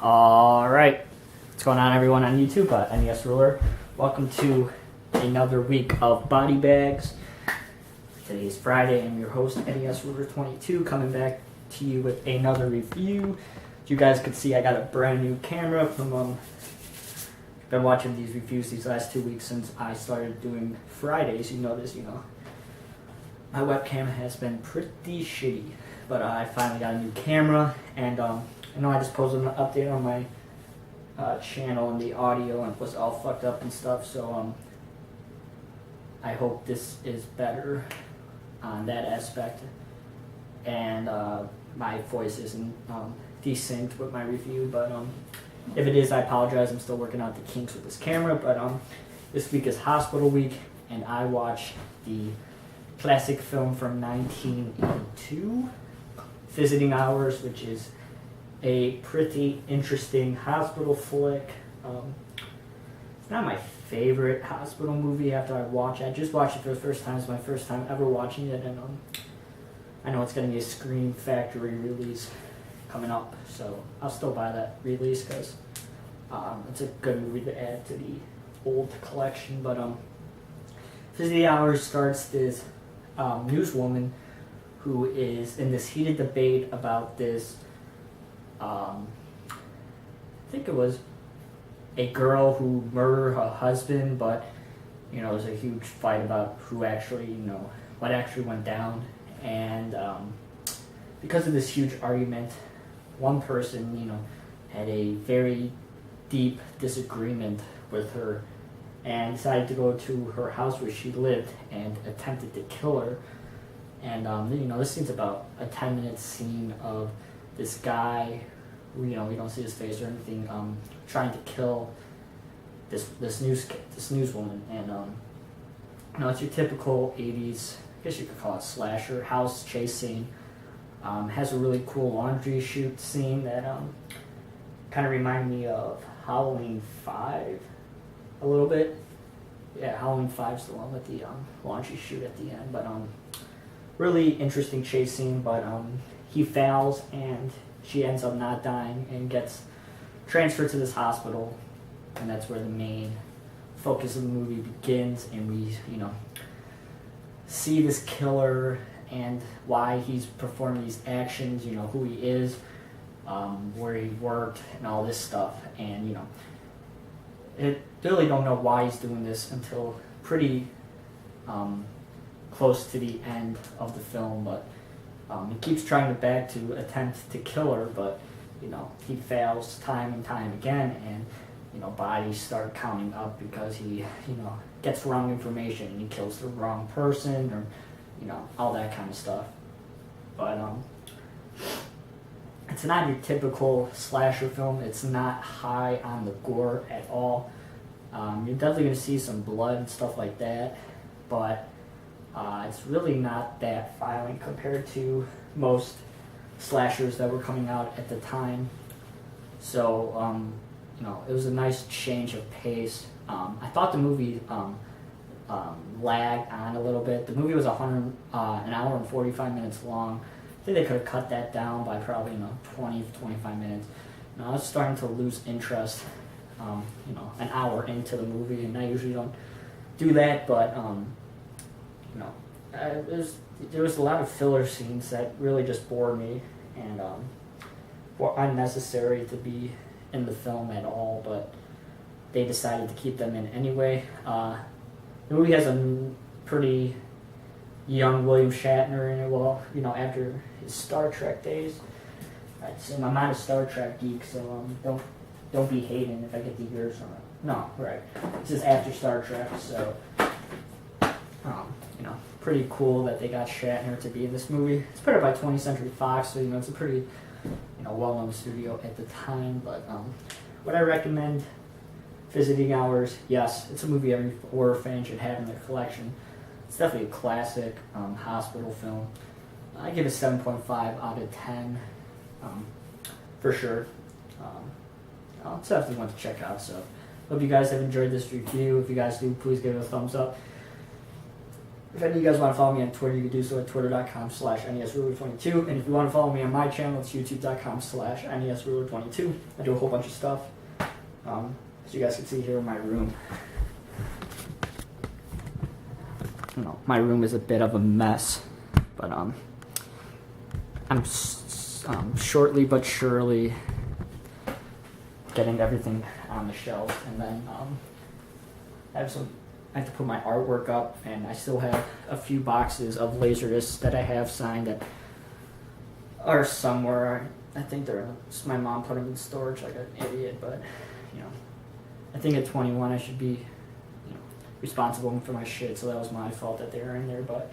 All right, what's going on, everyone on YouTube? Nesruler. Welcome to another week of Body Bags. Today's Friday. I'm your host, Nesruler22, coming back to you with another review. As you guys can see, I got a brand new camera from been watching these reviews these last 2 weeks since I started doing Fridays. You notice, my webcam has been pretty shitty, but I finally got a new camera, and I know I just posted an update on my channel and the audio, and it was all fucked up and stuff, so I hope this is better on that aspect, and my voice isn't desynced with my review, but if it is, I apologize. I'm still working out the kinks with this camera, but this week is hospital week, and I watched the classic film from 1982, Visiting Hours, which is a pretty interesting hospital flick. It's not my favorite hospital movie after I just watched it for the first time. It's my first time ever watching it, and I know it's going to be a Screen Factory release coming up, so I'll still buy that release because it's a good movie to add to the old collection. But Visiting Hours starts this newswoman who is in this heated debate about this, I think it was a girl who murdered her husband, but there's a huge fight about who actually, what actually went down, and because of this huge argument, one person, had a very deep disagreement with her and decided to go to her house where she lived and attempted to kill her. And this scene's about a 10-minute scene of this guy, who, we don't see his face or anything, trying to kill this newswoman. And it's your typical 80s, I guess you could call it slasher house chase scene. Has a really cool laundry chute scene that kind of reminded me of Halloween 5 a little bit. Yeah, Halloween 5's the one with the laundry chute at the end. But really interesting chase scene, but he fails and she ends up not dying and gets transferred to this hospital, and that's where the main focus of the movie begins, and we see this killer and why he's performing these actions, who he is, where he worked, and all this stuff. And it really don't know why he's doing this until pretty close to the end of the film, but he keeps trying to attempt to kill her, but he fails time and time again, and bodies start counting up because he gets wrong information and he kills the wrong person, or all that kind of stuff. But it's not your typical slasher film. It's not high on the gore at all. You're definitely going to see some blood and stuff like that, but it's really not that violent compared to most slashers that were coming out at the time. So, it was a nice change of pace. I thought the movie lagged on a little bit. The movie was an hour and 45 minutes long. I think they could have cut that down by probably 20 to 25 minutes. I was starting to lose interest an hour into the movie, and I usually don't do that, but there was a lot of filler scenes that really just bored me and were unnecessary to be in the film at all, but they decided to keep them in anyway. The movie has a pretty young William Shatner in it, after his Star Trek days. Right, so I'm not a Star Trek geek, so don't be hating if I get the years wrong. No, right. This is after Star Trek, so pretty cool that they got Shatner to be in this movie. It's put out by 20th Century Fox, so it's a pretty well-known studio at the time. But would I recommend Visiting Hours? Yes, it's a movie every horror fan should have in their collection. It's definitely a classic hospital film. I give it 7.5 out of 10 for sure. It's definitely one to check out. So hope you guys have enjoyed this review. If you guys do, please give it a thumbs up. If any of you guys want to follow me on Twitter, you can do so at twitter.com/nesruler22. And if you want to follow me on my channel, it's youtube.com/nesruler22. I do a whole bunch of stuff. So you guys can see here in my room. My room is a bit of a mess, but I'm shortly but surely getting everything on the shelf, and then I have to put my artwork up, and I still have a few boxes of Laserdiscs that I have signed that are somewhere. I think my mom put them in storage like an idiot, but I think at 21 I should be responsible for my shit, so that was my fault that they were in there, but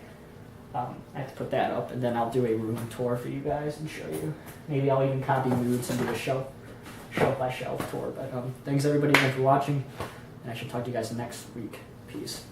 I have to put that up, and then I'll do a room tour for you guys and show you. Maybe I'll even copy moods and do a shelf by shelf tour, but thanks everybody again for watching, and I should talk to you guys next week. Peace.